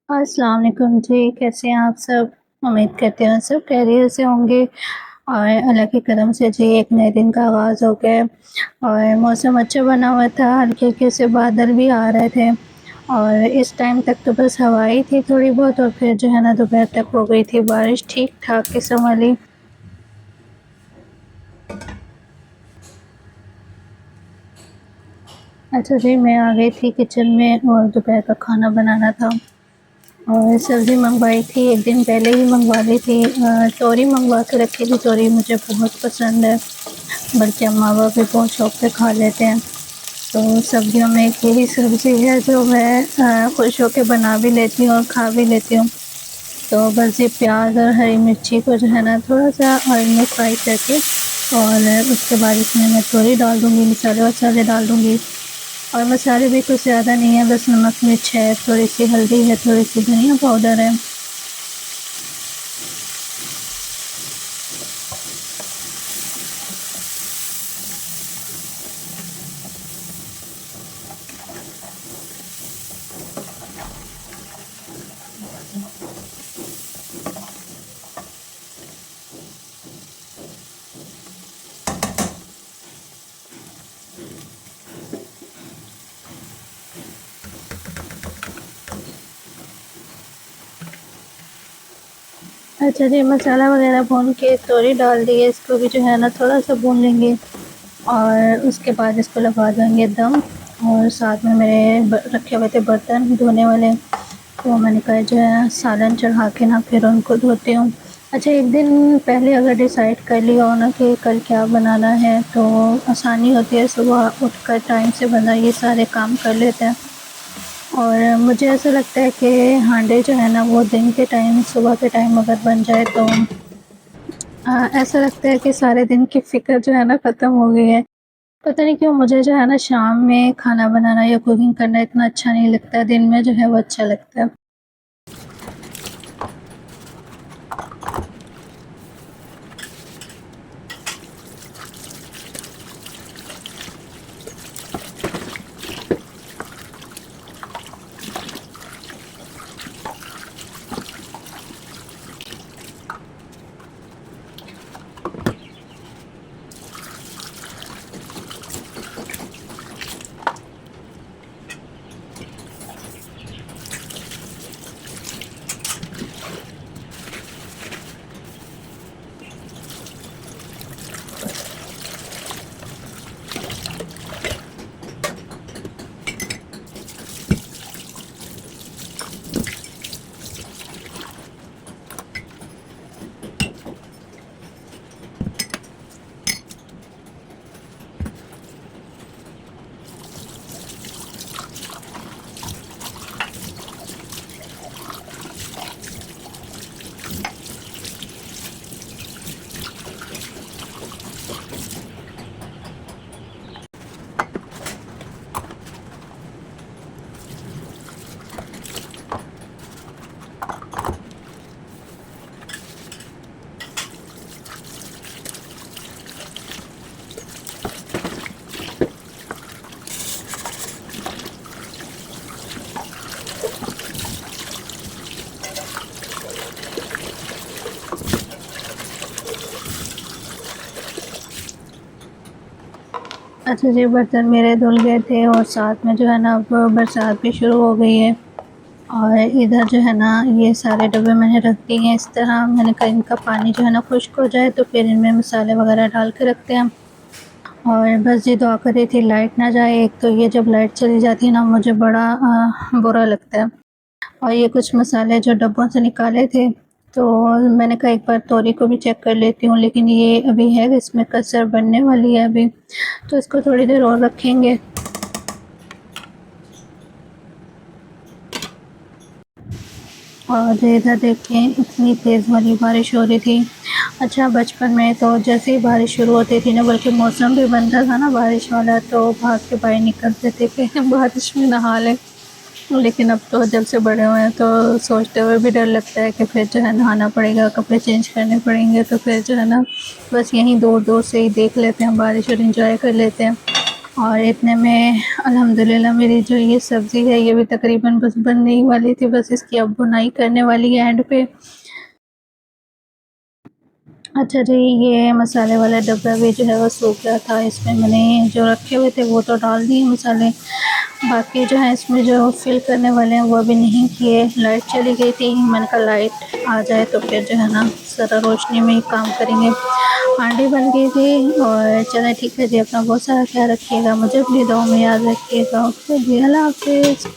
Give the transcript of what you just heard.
अस्सलाम वालेकुम जी, कैसे हैं आप सब? उम्मीद करते हैं सब खैरियत से होंगे और अल्लाह के करम से जी एक नए दिन का आगाज़ हो गया है और मौसम अच्छा बना हुआ था, हल्के-हल्के से बादल भी आ रहे थे और इस टाइम तक तो बस हवा ही थी थोड़ी बहुत और फिर जो है ना दोपहर तक हो गई थी बारिश ठीक-ठाक किस्म वाली। अच्छा जी, मैं आ गई थी किचन में और दोपहर का खाना बनाना था। और सब्ज़ी मँगवाई थी, 1 दिन पहले ही मँगवा ली थी तोरी मँगवा के रखी थी, तोरी मुझे बहुत पसंद है, बल्कि अम्मा-अब्बा भी बहुत शौक से खा लेते हैं। तो सब्जियों में एक यही सब्ज़ी है जो मैं खुश होके बना भी लेती हूँ और खा भी लेती हूँ। तो बस ये प्याज़ और हरी मिर्ची को जो है ना थोड़ा-सा ऑयल में फ्राई करके और उसके बाद इसमें मैं तोरी डाल दूँगी, मसाले-वसाले डाल दूँगी और मसाले भी कुछ ज़्यादा नहीं है, बस नमक, मिर्च है, थोड़ी-सी हल्दी है, थोड़ी-सी धनिया पाउडर है। अच्छा जी, मसाला वग़ैरह भून के तोरी डाल दिए, इसको भी जो है ना थोड़ा-सा भून लेंगे और उसके बाद इसको लगा देंगे दम और साथ में मेरे रखे हुए थे बर्तन धोने वाले, तो मैंने कहा जो है सालन चढ़ा के ना फिर उनको धोती हूँ। अच्छा, 1 दिन पहले अगर डिसाइड कर लिया हो ना कि कल क्या बनाना है, तो आसानी होती है, सुबह उठकर टाइम से बंदा ये सारे काम कर लेता है। और मुझे ऐसा लगता है कि हांडे जो है ना वो दिन के टाइम सुबह के टाइम अगर बन जाए तो ऐसा लगता है कि सारे दिन की फ़िक्र जो है ना ख़त्म हो गई है। पता नहीं क्यों मुझे जो है ना शाम में खाना बनाना या कुकिंग करना इतना अच्छा नहीं लगता है, दिन में जो है वो अच्छा लगता है। अच्छा जी, बर्तन मेरे धुल गए थे और साथ में जो है ना अब बरसात भी शुरू हो गई है और इधर जो है ना ये सारे डब्बे मैंने रख दिए हैं इस तरह। मैंने कहा इनका पानी जो है ना खुश्क हो जाए तो फिर इनमें मसाले वगैरह डाल के रखते हैं। और बस ये दुआ कर रही थी लाइट ना जाए, एक तो ये जब लाइट चली जाती है ना मुझे बड़ा बुरा लगता है। और ये कुछ मसाले जो डब्बों से निकाले थे, तो मैंने कहा एक बार तोरी को भी चेक कर लेती हूँ, लेकिन ये अभी है इसमें कसर बनने वाली है अभी, तो इसको थोड़ी देर और रखेंगे। और इधर देखें इतनी तेज़ वाली बारिश हो रही थी। अच्छा, बचपन में तो जैसे ही बारिश शुरू होती थी ना, बल्कि मौसम भी बनता था ना बारिश वाला, तो भाग के बाहर निकलते थे कि बारिश में नहा लें। लेकिन अब तो जब से बड़े हुए हैं तो सोचते हुए भी डर लगता है कि फिर जो है नहाना पड़ेगा, कपड़े चेंज करने पड़ेंगे, तो फिर जो है ना बस यहीं दूर-दूर से ही देख लेते हैं बारिश और एंजॉय कर लेते हैं। और इतने में अल्हम्दुलिल्लाह मेरी जो ये सब्ज़ी है ये भी तकरीबन बस बनने ही वाली थी, बस इसकी अब बुनाई करने वाली है एंड पे। अच्छा जी, ये मसाले वाला डब्बा भी जो है वो सूख गया था, इसमें मैंने जो रखे हुए थे वो तो डाल दिए मसाले, बाकी जो है इसमें जो फिल करने वाले हैं वो अभी नहीं किए। लाइट चली गई थी, मैंने कहा लाइट आ जाए तो फिर जो है ना ज़रा रोशनी में ही काम करेंगे। हांडी बन गई थी और चलें ठीक है जी, अपना बहुत सारा ख्याल रखिएगा, मुझे अपनी दुआ में याद रखिएगा। ओके जी, अल्लाह हाफ़िज़।